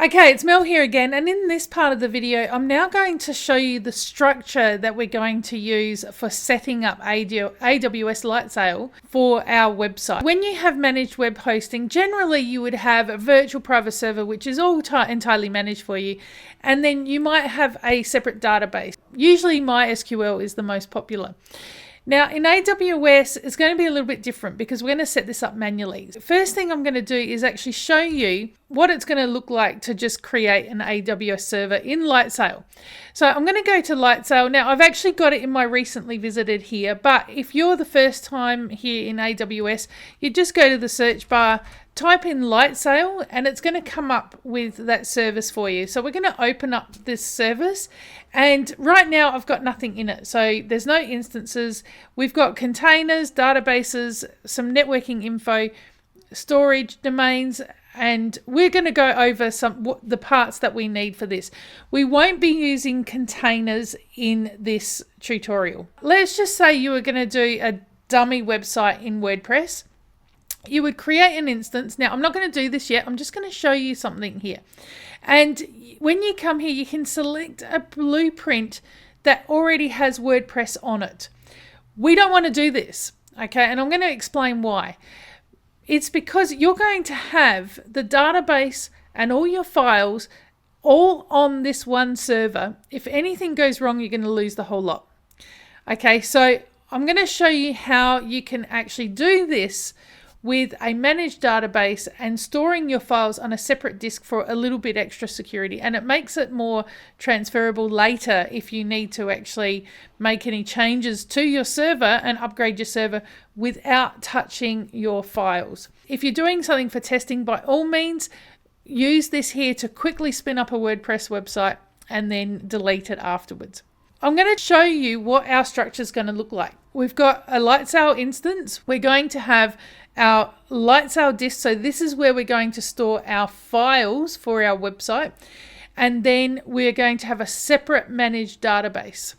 Okay, it's Mel here again, and in this part of the video I'm now going to show you the structure that we're going to use for setting up AWS Lightsail for our website. When you have managed web hosting, generally you would have a virtual private server which is all entirely managed for you, and then you might have a separate database. Usually MySQL is the most popular. Now in AWS, it's going to be a little bit different because we're going to set this up manually. The first thing I'm going to do is actually show you what it's going to look like to just create an AWS server in Lightsail. So I'm going to go to Lightsail. Now I've actually got it in my recently visited here, but if you're the first time here in AWS, you just go to the search bar, type in Lightsail, and it's going to come up with that service for you. So we're going to open up this service, and right now I've got nothing in it. So there's no instances. We've got containers, databases, some networking info, storage domains, and we're going to go over the parts that we need for this. We won't be using containers in this tutorial. Let's just say you were going to do a dummy website in WordPress. You would create an instance. Now, I'm not going to do this yet. I'm just going to show you something here. And when you come here, you can select a blueprint that already has WordPress on it. We don't want to do this, okay? And I'm going to explain why. It's because you're going to have the database and all your files all on this one server. If anything goes wrong, you're going to lose the whole lot. Okay, so I'm going to show you how you can actually do this with a managed database and storing your files on a separate disk for a little bit extra security. And it makes it more transferable later if you need to actually make any changes to your server and upgrade your server without touching your files. If you're doing something for testing, by all means, use this here to quickly spin up a WordPress website and then delete it afterwards. I'm going to show you what our structure is going to look like. We've got a Lightsail instance. We're going to have our Lightsail disk. So this is where we're going to store our files for our website. And then we're going to have a separate managed database.